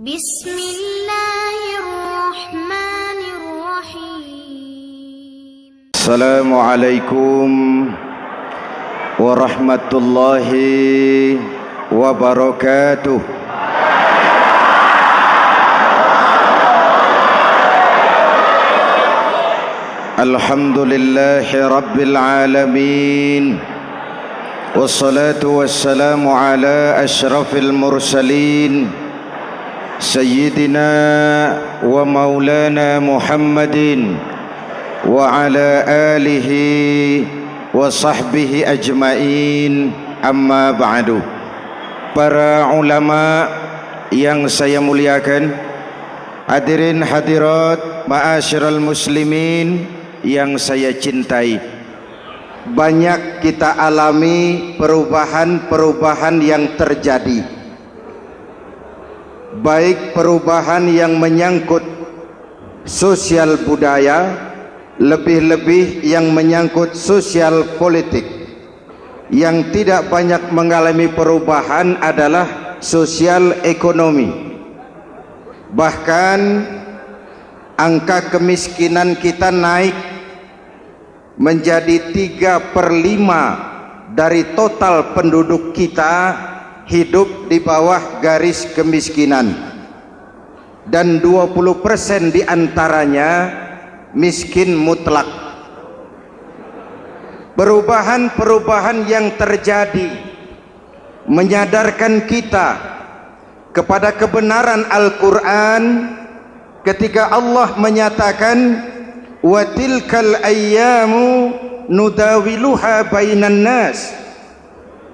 Bismillahirrahmanirrahim. Assalamualaikum warahmatullahi wabarakatuh. Alhamdulillahi rabbil alamin. Wassalatu wassalamu ala ashrafil mursalin Sayyidina wa maulana Muhammadin wa ala alihi wa sahbihi ajmain, amma ba'du. Para ulama yang saya muliakan, hadirin hadirat ma'asyiral muslimin yang saya cintai, banyak kita alami perubahan-perubahan yang terjadi, baik perubahan yang menyangkut sosial budaya, lebih-lebih yang menyangkut sosial politik. Yang tidak banyak mengalami perubahan adalah sosial ekonomi. Bahkan angka kemiskinan kita naik menjadi 3/5 dari total penduduk kita hidup di bawah garis kemiskinan, dan 20% diantaranya miskin mutlak. Perubahan-perubahan yang terjadi menyadarkan kita kepada kebenaran Al-Quran ketika Allah menyatakan wa tilkal ayyamu nudawiluha bainan nas.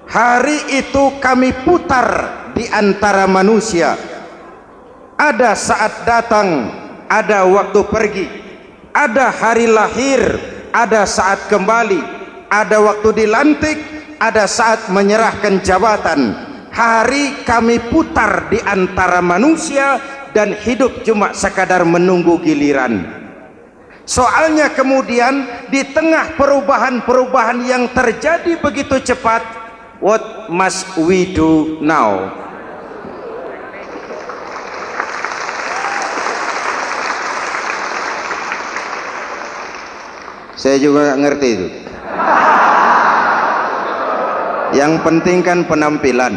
Hari itu kami putar di antara manusia. Ada saat datang, ada waktu pergi. Ada hari lahir, ada saat kembali. Ada waktu dilantik, ada saat menyerahkan jabatan. Hari kami putar di antara manusia dan hidup cuma sekadar menunggu giliran. Soalnya kemudian di tengah perubahan-perubahan yang terjadi begitu cepat, what must we do now? Saya juga gak ngerti itu. Yang penting kan penampilan.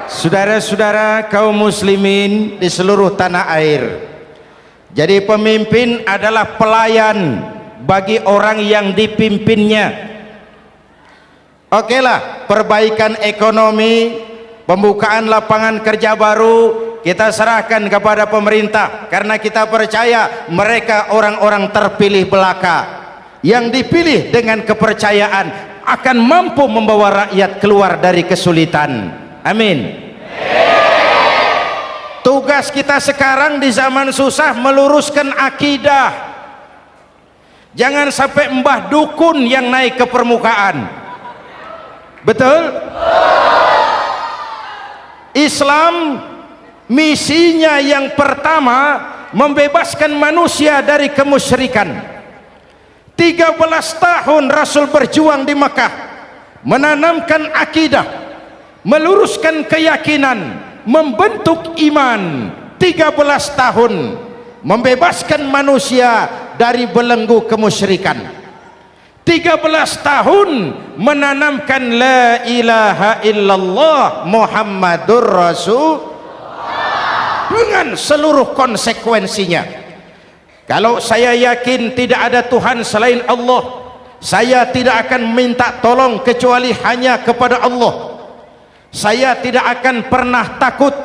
Saudara-saudara kaum muslimin di seluruh tanah air, jadi pemimpin adalah pelayan bagi orang yang dipimpinnya. Oke lah, perbaikan ekonomi, pembukaan lapangan kerja baru kita serahkan kepada pemerintah, karena kita percaya mereka orang-orang terpilih belaka yang dipilih dengan kepercayaan akan mampu membawa rakyat keluar dari kesulitan. Amin. Tugas kita sekarang di zaman susah meluruskan akidah. Jangan sampai mbah dukun yang naik ke permukaan. Betul? Islam misinya yang pertama membebaskan manusia dari kemusyrikan. 13 tahun Rasul berjuang di Makkah, menanamkan akidah, meluruskan keyakinan, membentuk iman. 13 tahun membebaskan manusia dari belenggu kemusyrikan. 13 tahun menanamkan la ilaha illallah Muhammadur Rasul dengan seluruh konsekuensinya. Kalau saya yakin tidak ada Tuhan selain Allah, saya tidak akan minta tolong kecuali hanya kepada Allah. Saya tidak akan pernah takut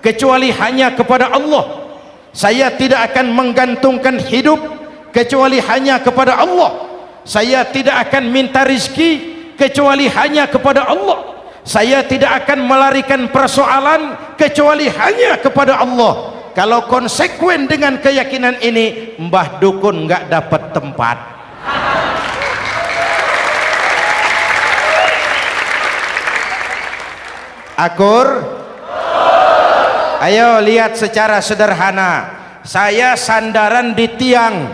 kecuali hanya kepada Allah. Saya tidak akan menggantungkan hidup kecuali hanya kepada Allah. Saya tidak akan minta rizki kecuali hanya kepada Allah. Saya tidak akan melarikan persoalan kecuali hanya kepada Allah. Kalau konsekuen dengan keyakinan ini, mbah dukun nggak dapat tempat. Akur? Ayo lihat secara sederhana. Saya sandaran di tiang,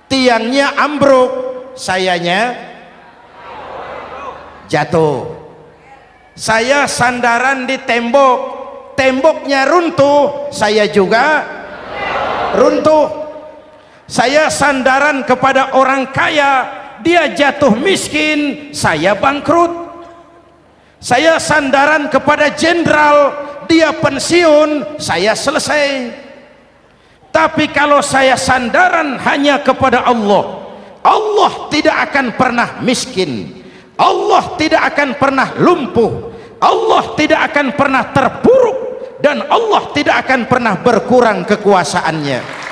tiangnya ambruk, sayanya jatuh. Saya sandaran di tembok, temboknya runtuh, saya juga runtuh. Saya sandaran kepada orang kaya, dia jatuh miskin, saya bangkrut. Saya sandaran kepada jenderal, dia pensiun, saya selesai. Tapi kalau saya sandaran hanya kepada Allah, Allah tidak akan pernah miskin, Allah tidak akan pernah lumpuh, Allah tidak akan pernah terpuruk, dan Allah tidak akan pernah berkurang kekuasaannya.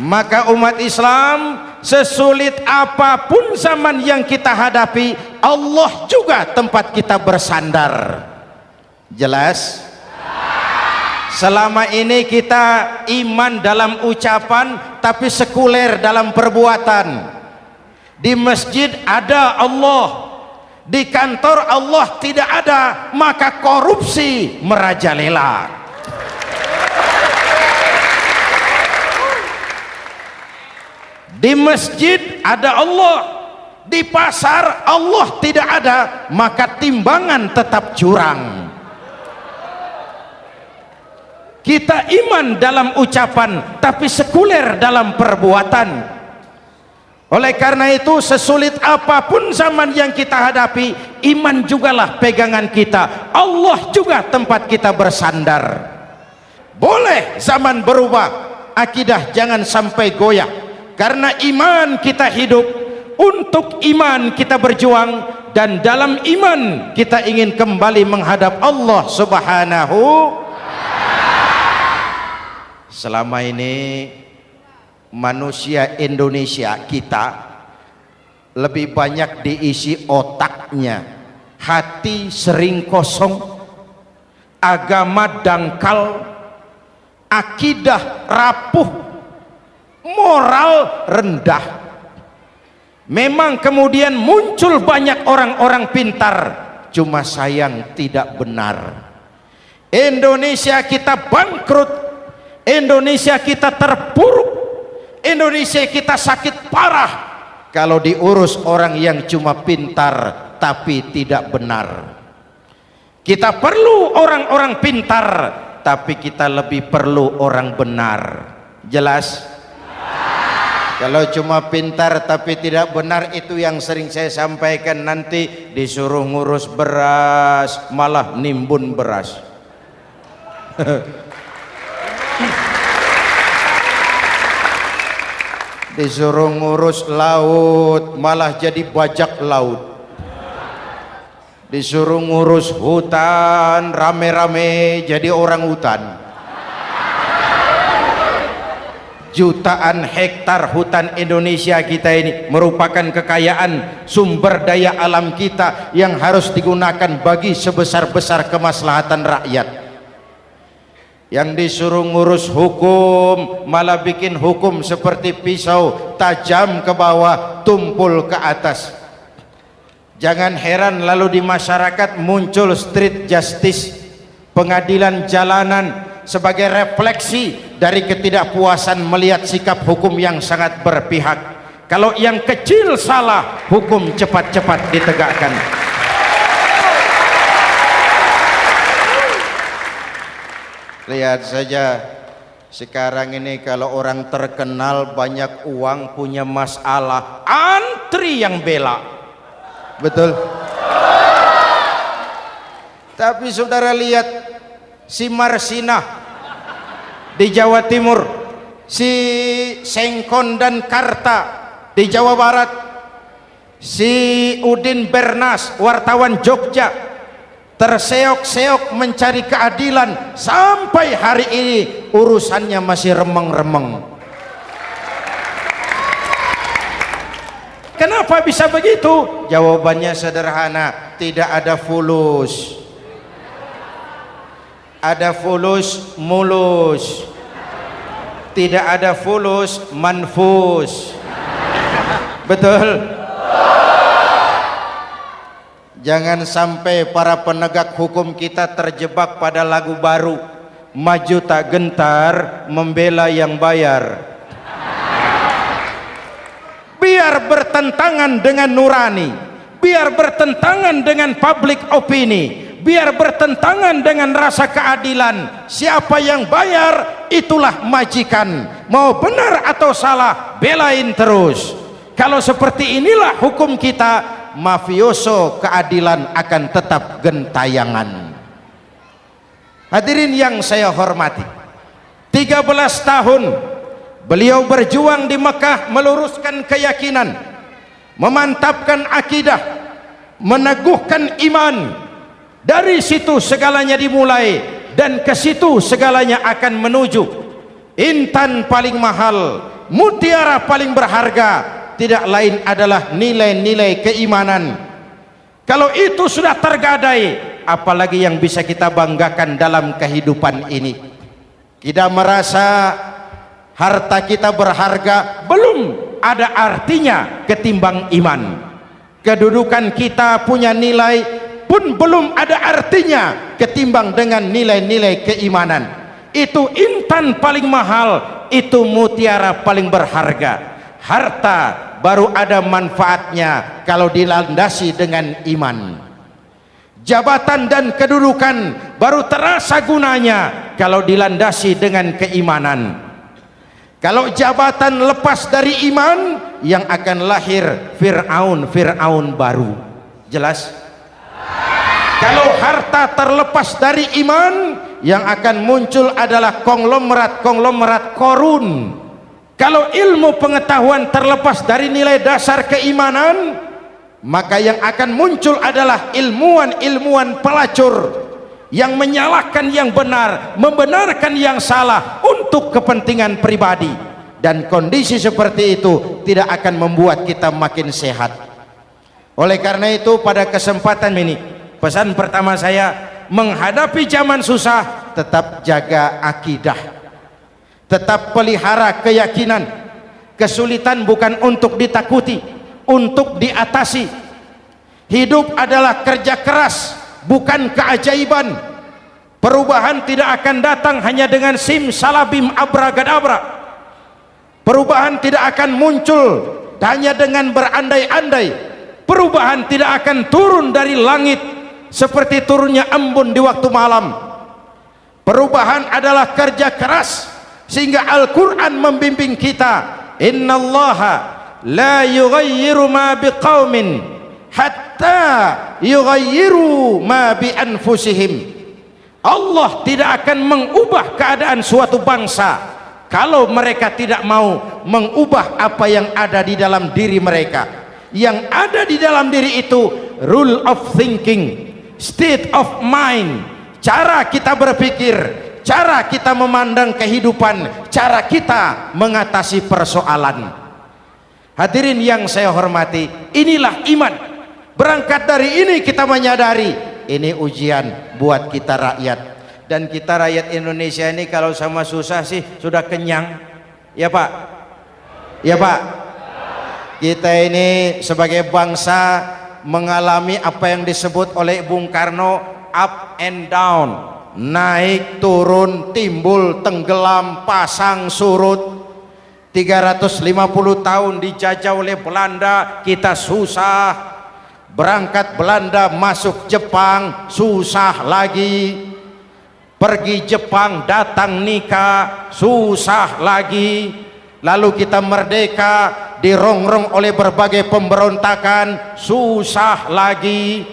Maka umat Islam, sesulit apapun zaman yang kita hadapi, Allah juga tempat kita bersandar. Jelas? Selama ini kita iman dalam ucapan, tapi sekuler dalam perbuatan. Di masjid ada Allah, di kantor Allah tidak ada, maka korupsi merajalela. Di masjid ada Allah, di pasar Allah tidak ada, maka timbangan tetap curang. Kita iman dalam ucapan, tapi sekuler dalam perbuatan. Oleh karena itu, sesulit apapun zaman yang kita hadapi, iman jugalah pegangan kita, Allah juga tempat kita bersandar. Boleh zaman berubah, akidah jangan sampai goyah. Karena iman kita hidup, untuk iman kita berjuang, dan dalam iman kita ingin kembali menghadap Allah Subhanahu. Selama ini manusia Indonesia kita lebih banyak diisi otaknya, hati sering kosong, agama dangkal, akidah rapuh, moral rendah. Memang kemudian muncul banyak orang-orang pintar, cuma sayang tidak benar. Indonesia kita bangkrut, Indonesia kita terpuruk, Indonesia kita sakit parah kalau diurus orang yang cuma pintar tapi tidak benar. Kita perlu orang-orang pintar, tapi kita lebih perlu orang benar. Jelas? Kalau cuma pintar tapi tidak benar, itu yang sering saya sampaikan, nanti disuruh ngurus beras malah nimbun beras. Disuruh ngurus laut malah jadi bajak laut. Disuruh ngurus hutan rame-rame jadi orang hutan. Jutaan hektar hutan Indonesia kita ini merupakan kekayaan sumber daya alam kita yang harus digunakan bagi sebesar-besar kemaslahatan rakyat. Yang disuruh ngurus hukum malah bikin hukum seperti pisau, tajam ke bawah, tumpul ke atas. Jangan heran lalu di masyarakat muncul street justice, pengadilan jalanan, sebagai refleksi dari ketidakpuasan melihat sikap hukum yang sangat berpihak. Kalau yang kecil salah, hukum cepat-cepat ditegakkan. Lihat saja sekarang ini, kalau orang terkenal banyak uang punya masalah, antri yang bela. Betul? Tapi saudara lihat si Marsinah di Jawa Timur, si Sengkon dan Karta di Jawa Barat, si Udin Bernas wartawan Jogja terseok-seok mencari keadilan, sampai hari ini urusannya masih remeng-remeng. Kenapa bisa begitu? Jawabannya sederhana, tidak ada fulus. Ada fulus mulus, tidak ada fulus manfus. Betul? Jangan sampai para penegak hukum kita terjebak pada lagu baru, maju tak gentar membela yang bayar. biar bertentangan dengan nurani, biar bertentangan dengan public opini, biar bertentangan dengan rasa keadilan. Siapa yang bayar itulah majikan, mau benar atau salah belain terus. Kalau seperti inilah hukum kita, mafioso keadilan akan tetap gentayangan. Hadirin yang saya hormati, 13 tahun beliau berjuang di Mekah, meluruskan keyakinan, memantapkan akidah, meneguhkan iman. Dari situ segalanya dimulai, dan ke situ segalanya akan menuju. Intan paling mahal, mutiara paling berharga, tidak lain adalah nilai-nilai keimanan. Kalau itu sudah tergadai, apalagi yang bisa kita banggakan dalam kehidupan ini? Kita merasa harta kita berharga, belum ada artinya ketimbang iman. Kedudukan kita punya nilai pun belum ada artinya ketimbang dengan nilai-nilai keimanan. Itu intan paling mahal, itu mutiara paling berharga. Harta baru ada manfaatnya kalau dilandasi dengan iman. Jabatan dan kedudukan baru terasa gunanya kalau dilandasi dengan keimanan. Kalau jabatan lepas dari iman, yang akan lahir Fir'aun baru. Jelas? Kalau harta terlepas dari iman, yang akan muncul adalah konglomerat korun. Kalau ilmu pengetahuan terlepas dari nilai dasar keimanan, maka yang akan muncul adalah ilmuwan pelacur yang menyalahkan yang benar, membenarkan yang salah untuk kepentingan pribadi. Dan kondisi seperti itu tidak akan membuat kita makin sehat. Oleh karena itu, pada kesempatan ini, pesan pertama saya, menghadapi zaman susah, tetap jaga akidah, tetap pelihara keyakinan. Kesulitan bukan untuk ditakuti, untuk diatasi. Hidup adalah kerja keras, bukan keajaiban. Perubahan tidak akan datang hanya dengan simsalabim abragadabra. Perubahan tidak akan muncul hanya dengan berandai-andai. Perubahan tidak akan turun dari langit seperti turunnya embun di waktu malam. Perubahan adalah kerja keras, sehingga Al-Quran membimbing kita, innallaha la yughayyiru ma biqaumin hatta yughayyiru ma bi anfusihim. Allah tidak akan mengubah keadaan suatu bangsa kalau mereka tidak mau mengubah apa yang ada di dalam diri mereka. Yang ada di dalam diri itu rule of thinking, state of mind, cara kita berpikir, cara kita memandang kehidupan, cara kita mengatasi persoalan. Hadirin yang saya hormati, inilah iman. Berangkat dari ini kita menyadari ini ujian buat kita rakyat. Dan kita rakyat Indonesia ini kalau sama susah sih sudah kenyang. Ya Pak? Ya Pak? Kita ini sebagai bangsa mengalami apa yang disebut oleh Bung Karno up and down, naik turun, timbul tenggelam, pasang surut. 350 tahun dijajah oleh Belanda, kita susah. Berangkat Belanda masuk Jepang, susah lagi. Pergi Jepang, datang nikah, susah lagi. Lalu kita merdeka, dirongrong oleh berbagai pemberontakan, susah lagi.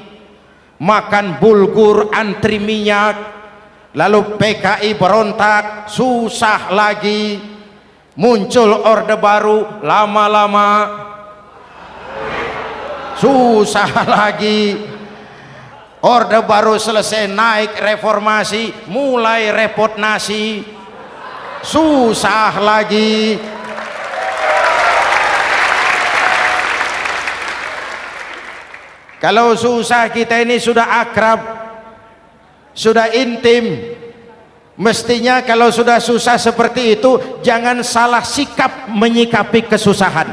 Makan bulgur, antri minyak. Lalu PKI berontak, susah lagi. Muncul orde baru, lama-lama susah lagi. Orde baru selesai, naik reformasi, mulai repot nasi, susah lagi. Kalau susah kita ini sudah akrab, sudah intim. Mestinya kalau sudah susah seperti itu, jangan salah sikap menyikapi kesusahan.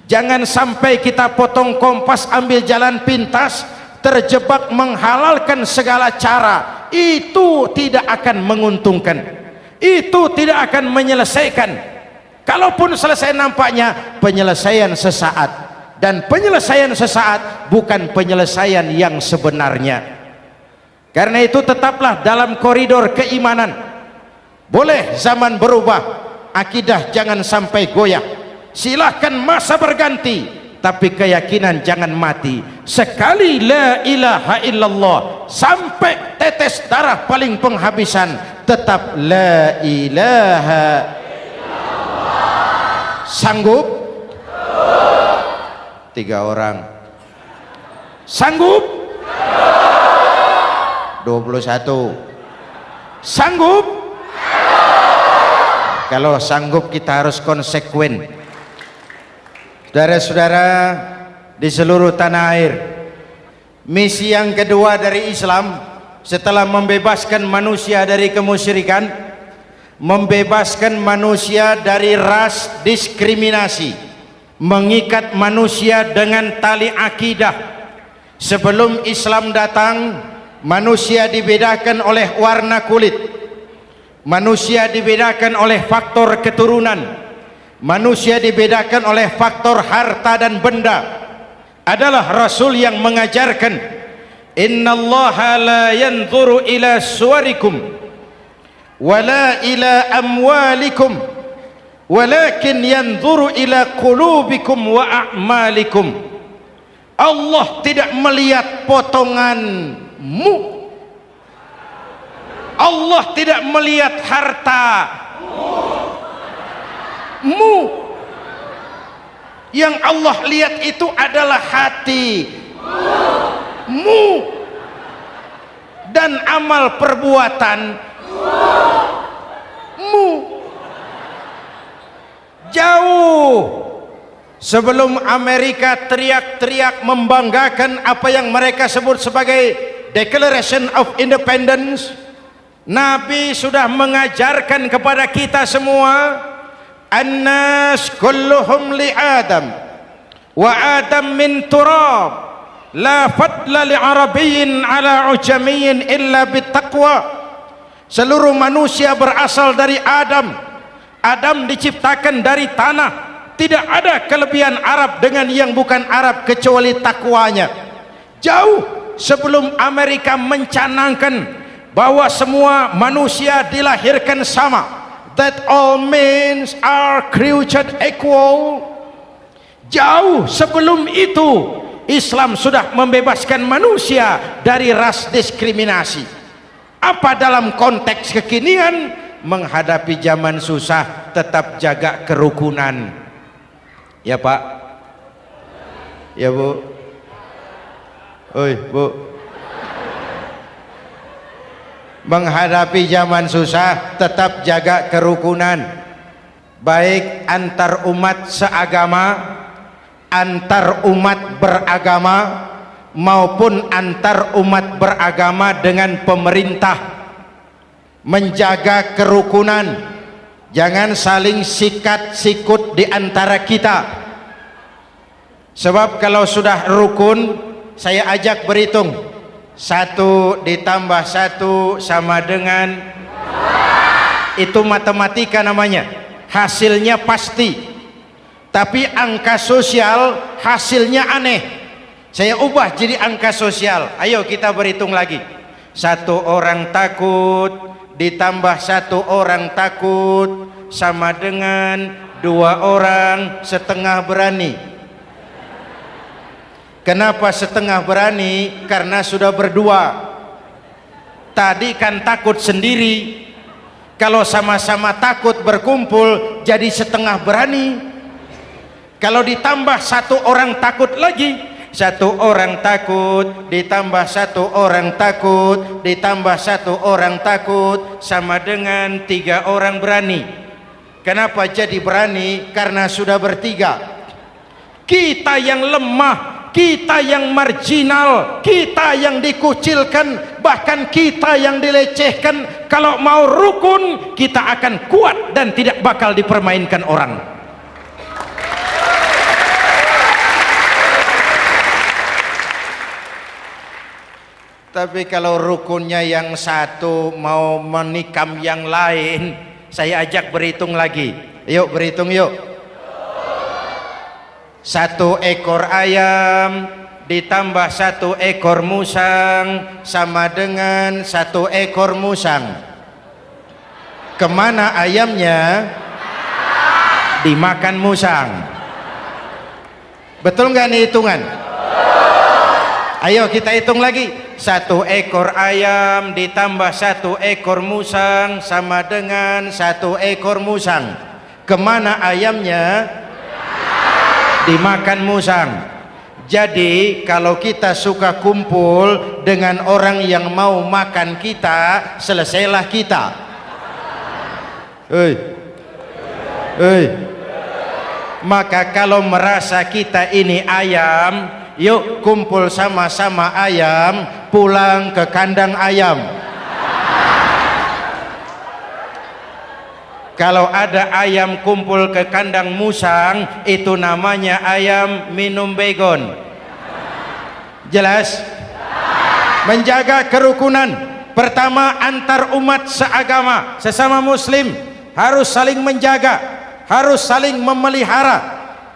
Jangan sampai kita potong kompas, ambil jalan pintas, terjebak menghalalkan segala cara. Itu tidak akan menguntungkan, itu tidak akan menyelesaikan. Kalaupun selesai nampaknya penyelesaian sesaat, dan penyelesaian sesaat bukan penyelesaian yang sebenarnya. Karena itu tetaplah dalam koridor keimanan. Boleh zaman berubah, akidah jangan sampai goyah. Silahkan masa berganti, tapi keyakinan jangan mati. Sekali la ilaha illallah sampai tetes darah paling penghabisan, tetap la ilaha illallah. Sanggup? 3 orang. Sanggup? 21. Sanggup? Kalau sanggup kita harus konsekuen. Saudara-saudara di seluruh tanah air, misi yang kedua dari Islam setelah membebaskan manusia dari kemusyrikan, membebaskan manusia dari ras diskriminasi, mengikat manusia dengan tali akidah. Sebelum Islam datang, manusia dibedakan oleh warna kulit, manusia dibedakan oleh faktor keturunan, manusia dibedakan oleh faktor harta dan benda. Adalah Rasul yang mengajarkan, innallaha la yanzuru ila suwarikum wala ila amwalikum walakin yanzuru ila qulubikum wa a'malikum. Allah tidak melihat potonganmu, Allah tidak melihat hartamu. Yang Allah lihat itu adalah hatimu dan amal perbuatanmu. Jauh sebelum Amerika teriak-teriak membanggakan apa yang mereka sebut sebagai Declaration of Independence, Nabi sudah mengajarkan kepada kita semua, annas kulluhum li Adam wa Adam min turab la fadla li arabiyyin ala ujamiyyin illa bittaqwa. Seluruh manusia berasal dari Adam. Adam diciptakan dari tanah. Tidak ada kelebihan Arab dengan yang bukan Arab kecuali takwanya. Jauh sebelum Amerika mencanangkan bahwa semua manusia dilahirkan sama, that all men are created equal. Jauh sebelum itu Islam sudah membebaskan manusia dari ras diskriminasi. Apa dalam konteks kekinian menghadapi zaman susah tetap jaga kerukunan? Ya Pak, ya Bu, oi Bu, menghadapi zaman susah tetap jaga kerukunan, baik antar umat seagama, antar umat beragama, maupun antar umat beragama dengan pemerintah. Menjaga kerukunan, jangan saling sikat sikut di antara kita. Sebab kalau sudah rukun, saya ajak berhitung, 1 ditambah 1 sama dengan, itu matematika namanya, hasilnya pasti. Tapi angka sosial hasilnya aneh. Saya ubah jadi angka sosial. Ayo kita berhitung lagi. 1 orang takut ditambah 1 orang takut sama dengan 2 orang setengah berani. Kenapa setengah berani? Karena sudah berdua. Tadi kan takut sendiri. Kalau sama-sama takut berkumpul jadi setengah berani. Kalau ditambah 1 orang takut lagi, 1 orang takut ditambah 1 orang takut ditambah 1 orang takut sama dengan 3 orang berani. Kenapa jadi berani? Karena sudah bertiga. Kita yang lemah, kita yang marginal, kita yang dikucilkan, bahkan kita yang dilecehkan, kalau mau rukun kita akan kuat dan tidak bakal dipermainkan orang. Tapi kalau rukunnya yang satu mau menikam yang lain, saya ajak berhitung lagi. Yuk berhitung yuk. 1 ekor ayam ditambah 1 ekor musang sama dengan 1 ekor musang. Kemana ayamnya? Dimakan musang. Betul nggak nih hitungan? Ayo kita hitung lagi. 1 ekor ayam ditambah 1 ekor musang sama dengan 1 ekor musang. Kemana ayamnya? Dimakan musang. Jadi kalau kita suka kumpul dengan orang yang mau makan kita, selesailah kita. Maka kalau merasa kita ini ayam, yuk kumpul sama-sama ayam, pulang ke kandang ayam. Kalau ada ayam kumpul ke kandang musang, itu namanya ayam minum baygon. Jelas? Menjaga kerukunan. Pertama, antar umat seagama, sesama muslim harus saling menjaga, harus saling memelihara.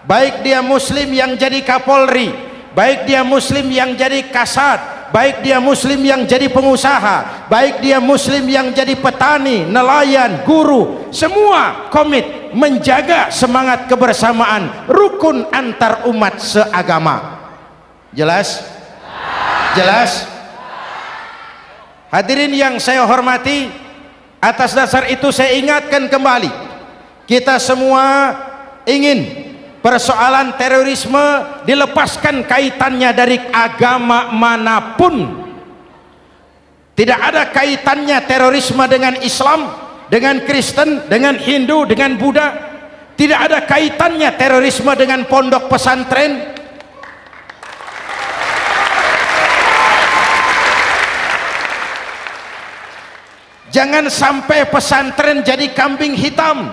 Baik dia muslim yang jadi kapolri, baik dia muslim yang jadi kasat, baik dia muslim yang jadi pengusaha, baik dia muslim yang jadi petani, nelayan, guru, semua komit menjaga semangat kebersamaan, rukun antar umat seagama. Jelas? Jelas? Hadirin yang saya hormati, atas dasar itu saya ingatkan kembali, kita semua ingin persoalan terorisme dilepaskan kaitannya dari agama manapun. Tidak ada kaitannya terorisme dengan Islam, dengan Kristen, dengan Hindu, dengan Buddha. Tidak ada kaitannya terorisme dengan pondok pesantren. Jangan sampai pesantren jadi kambing hitam.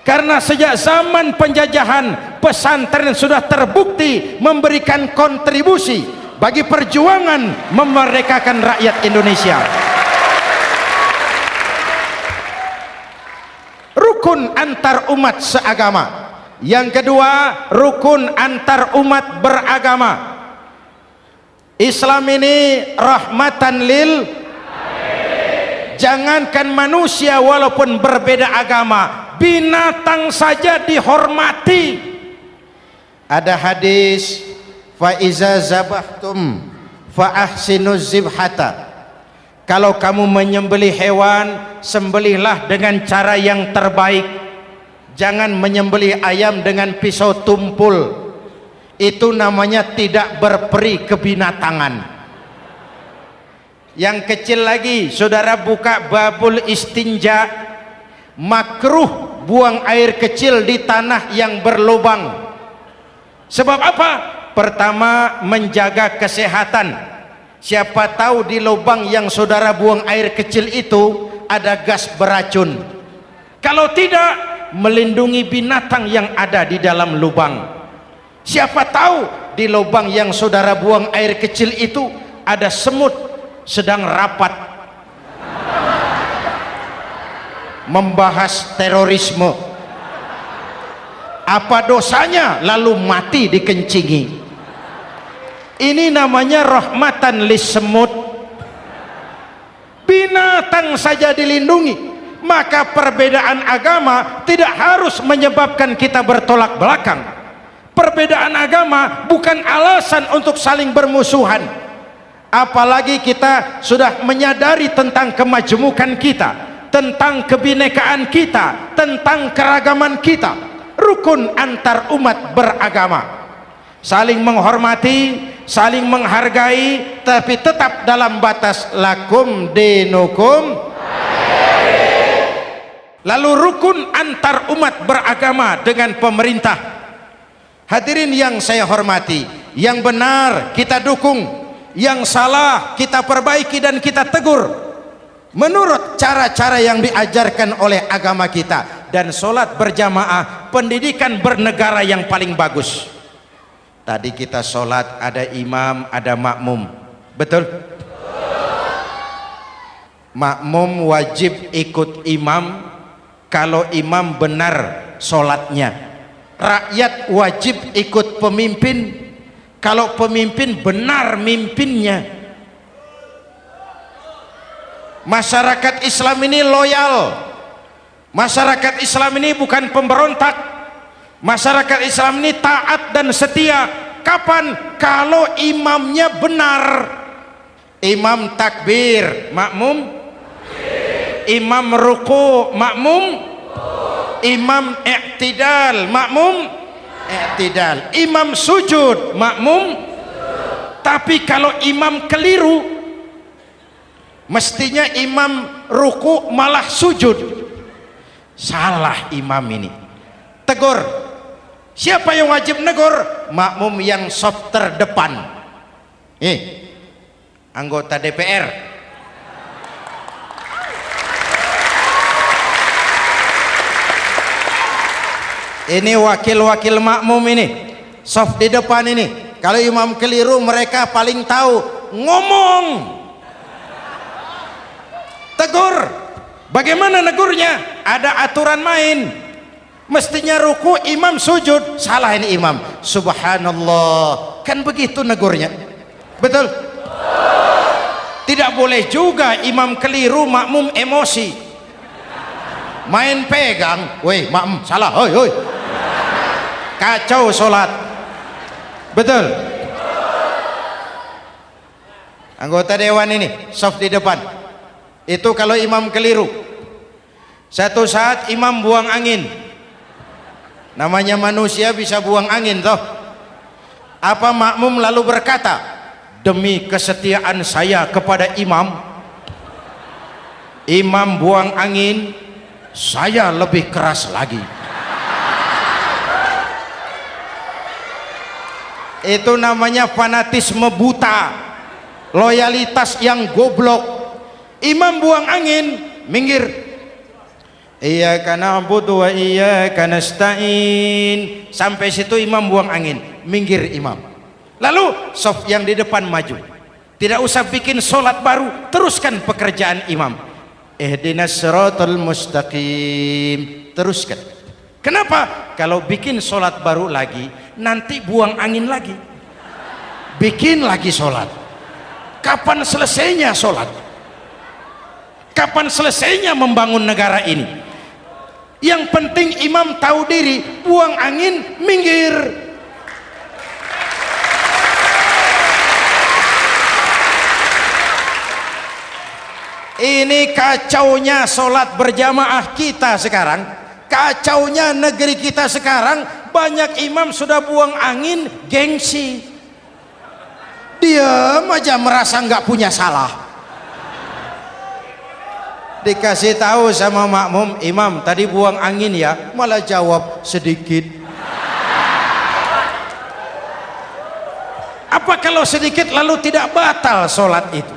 Karena sejak zaman penjajahan, pesantren sudah terbukti memberikan kontribusi bagi perjuangan memerdekakan rakyat Indonesia. Rukun antar umat seagama. Yang kedua, rukun antar umat beragama. Islam ini rahmatan lil, jangankan manusia walaupun berbeda agama, binatang saja dihormati. Ada hadis, fa iza zabahtum fa ahsinuz zibhata. Kalau kamu menyembelih hewan, sembelihlah dengan cara yang terbaik. Jangan menyembelih ayam dengan pisau tumpul. Itu namanya tidak berperi kebinatangan. Yang kecil lagi, saudara buka babul istinja, makruh buang air kecil di tanah yang berlubang. Sebab apa? Pertama, menjaga kesehatan. Siapa tahu di lubang yang saudara buang air kecil itu ada gas beracun. Kalau tidak, melindungi binatang yang ada di dalam lubang. Siapa tahu di lubang yang saudara buang air kecil itu ada semut sedang rapat membahas terorisme. Apa dosanya lalu mati dikencingi? Ini namanya rahmatan lis semut. Binatang saja dilindungi. Maka perbedaan agama tidak harus menyebabkan kita bertolak belakang. Perbedaan agama bukan alasan untuk saling bermusuhan. Apalagi kita sudah menyadari tentang kemajmukan kita, tentang kebinekaan kita, tentang keragaman kita. Rukun antar umat beragama, saling menghormati, saling menghargai, tapi tetap dalam batas lakum dinukum. Lalu rukun antar umat beragama dengan pemerintah. Hadirin yang saya hormati, yang benar kita dukung, yang salah kita perbaiki dan kita tegur menurut cara-cara yang diajarkan oleh agama kita. Dan sholat berjamaah, pendidikan bernegara yang paling bagus. Tadi kita sholat ada imam, ada makmum, betul? Makmum wajib ikut imam, kalau imam benar sholatnya. Rakyat wajib ikut pemimpin kalau pemimpin benar mimpinnya. Masyarakat Islam ini loyal, masyarakat Islam ini bukan pemberontak, masyarakat Islam ini taat dan setia. Kapan? Kalau imamnya benar. Imam takbir, makmum, imam ruku, makmum, imam i'tidal, makmum i'tidal, imam sujud, makmum. Tapi kalau imam keliru, mestinya imam ruku malah sujud, salah imam ini. Tegur. Siapa yang wajib negur? Makmum yang saf terdepan. Anggota DPR. Ini wakil-wakil makmum ini, saf di depan ini. Kalau imam keliru mereka paling tahu, ngomong, tegur. Bagaimana negurnya? Ada aturan main. Mestinya ruku, imam sujud, salah ini imam, subhanallah, kan begitu negurnya. Betul? Tidak boleh juga imam keliru, makmum emosi, main pegang, woi makmum salah, hoi hoi, kacau sholat. Betul? Anggota dewan ini saf di depan itu, kalau imam keliru, satu saat imam buang angin, namanya manusia bisa buang angin toh. Apa makmum lalu berkata, demi kesetiaan saya kepada imam, imam buang angin, saya lebih keras lagi. Itu namanya fanatisme buta, loyalitas yang goblok. Imam buang angin, minggir. Iyyaka na'budu wa iyyaka nasta'in. Sampai situ imam buang angin, minggir imam. Lalu saf yang di depan maju. Tidak usah bikin sholat baru, teruskan pekerjaan imam. Ihdinas siratal mustaqim, teruskan. Kenapa? Kalau bikin sholat baru lagi, nanti buang angin lagi, bikin lagi sholat. Kapan selesainya sholat? Kapan selesainya membangun negara ini? Yang penting imam tahu diri, buang angin, minggir. Ini kacaunya sholat berjamaah kita sekarang, kacaunya negeri kita sekarang. Banyak imam sudah buang angin, gengsi, diam aja merasa nggak punya salah. Dikasih tahu sama makmum, imam tadi buang angin ya, malah jawab sedikit. Apa kalau sedikit lalu tidak batal sholat itu?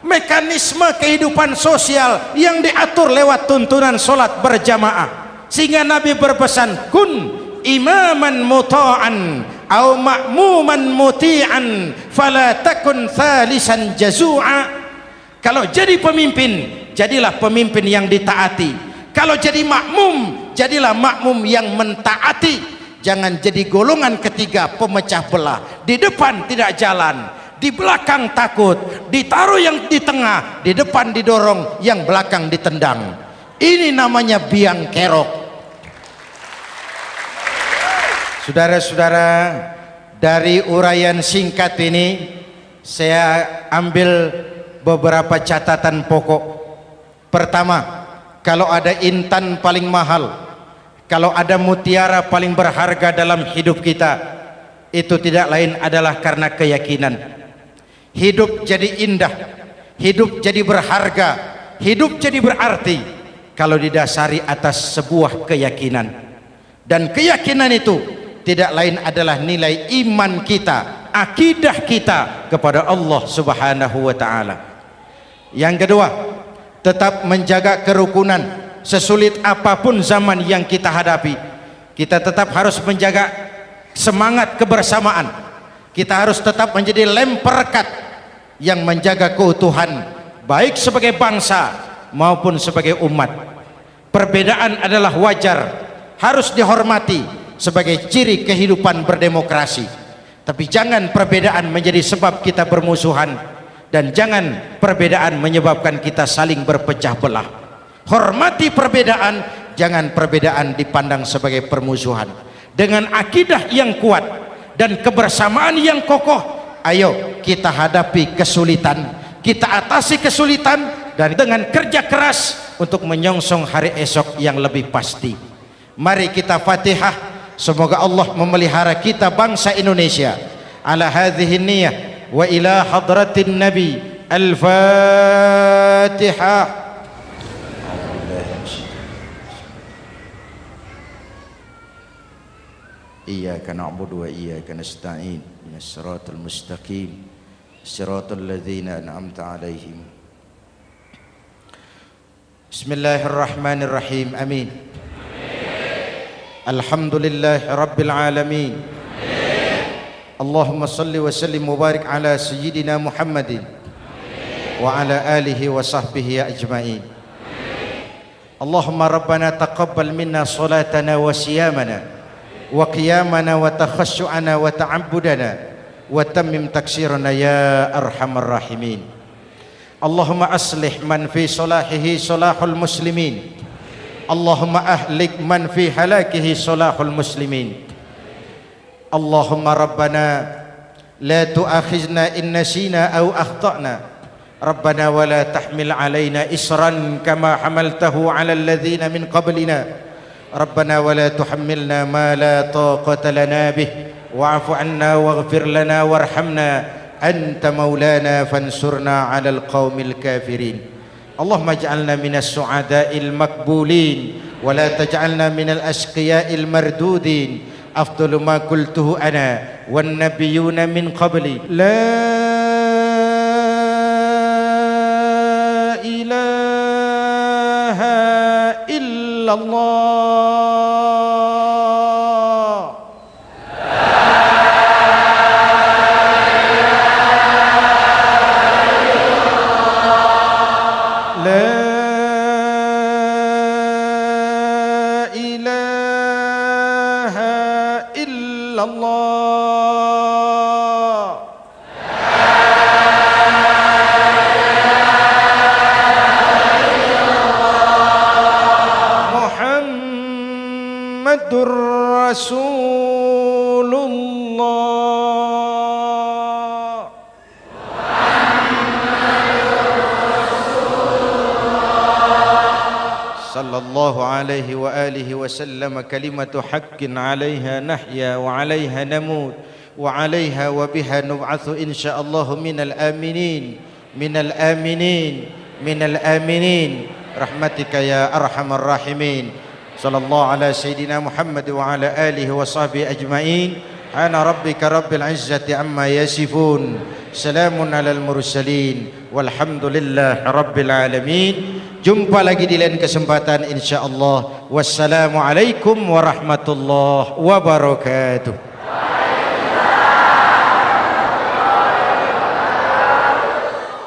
Mekanisme kehidupan sosial yang diatur lewat tuntunan sholat berjamaah, sehingga Nabi berpesan, kun imaman muta'an au ma'muman muti'an fala takun thalisan jazu'a. Kalau jadi pemimpin, jadilah pemimpin yang ditaati. Kalau jadi makmum, jadilah makmum yang mentaati. Jangan jadi golongan ketiga pemecah belah. Di depan tidak jalan, di belakang takut, ditaruh yang di tengah, di depan didorong, yang belakang ditendang. Ini namanya biang kerok. Saudara-saudara, dari uraian singkat ini saya ambil beberapa catatan pokok. Pertama, kalau ada intan paling mahal, kalau ada mutiara paling berharga dalam hidup kita, itu tidak lain adalah karena keyakinan. Hidup jadi indah, hidup jadi berharga, hidup jadi berarti kalau didasari atas sebuah keyakinan. Dan keyakinan itu tidak lain adalah nilai iman kita, akidah kita kepada Allah Subhanahu wa ta'ala. Yang kedua, tetap menjaga kerukunan. Sesulit apapun zaman yang kita hadapi, kita tetap harus menjaga semangat kebersamaan. Kita harus tetap menjadi lem perekat yang menjaga keutuhan, baik sebagai bangsa maupun sebagai umat. Perbedaan adalah wajar, harus dihormati sebagai ciri kehidupan berdemokrasi. Tapi jangan perbedaan menjadi sebab kita bermusuhan, dan jangan perbedaan menyebabkan kita saling berpecah belah. Hormati perbedaan, jangan perbedaan dipandang sebagai permusuhan. Dengan akidah yang kuat dan kebersamaan yang kokoh, ayo kita hadapi kesulitan, kita atasi kesulitan, dan dengan kerja keras untuk menyongsong hari esok yang lebih pasti. Mari kita Fatihah, semoga Allah memelihara kita bangsa Indonesia. Ala hadhihi niyyah wa ila hadratin Nabi. Al-Fatihah. Iyyaka na'budu wa iyyaka nasta'in. Ihdinas siratal mustaqim. Siratal ladzina an'amta 'alaihim. Bismillahirrahmanirrahim. Amin. Alhamdulillahi rabbil alamin. Allahumma salli wa sallim wa barik ala sayyidina Muhammadin wa ala alihi wa sahbihi ajma'in. Allahumma rabbana taqabbal minna salatana wa siyamana wa qiyamana wa takhassu'ana wa ta'abbudana wa tammim taksirana ya arhamar rahimin. Allahumma aslih man fi salahihi salahul muslimin. Allahumma ahlik man fi halakihi salahul muslimin. Allahumma rabbana la tu'akhizna in nasina aw akhtana. Rabbana wa la tahmil alaina isran kama hamaltahu ala alladhina min qablina. Rabbana wa la tuhammilna ma la taqata lana bih wa'fu 'anna waghfir lana warhamna anta maulana fansurna 'alal qaumil kafirin. Allahumma ij'alna minas su'ada'il maqbulin wa la taj'alna minal ashqiya'il mardudin. Afdalu ma qultuhu ana wan nabiyyuna min qabli. La ilaha illallah. Muhammadur Rasulullah. Sallallahu alaihi wa alihi wa sallam. Kalimatu haqqin 'alaiha nahya wa 'alaiha namut wa 'alaiha wa biha nub'atsu insyaallah minal aminin minal aminin minal aminin rahmatika ya arhamar rahimin. Sallallahu ala sayyidina Muhammad wa ala alihi wa sahbihi ajma'in. Ana rabbika rabbil izzati amma yasifun. Salamun alal mursalin walhamdulillahi rabbil alamin. Jumpa lagi di lain kesempatan insyaallah. Wassalamualaikum warahmatullahi wabarakatuh.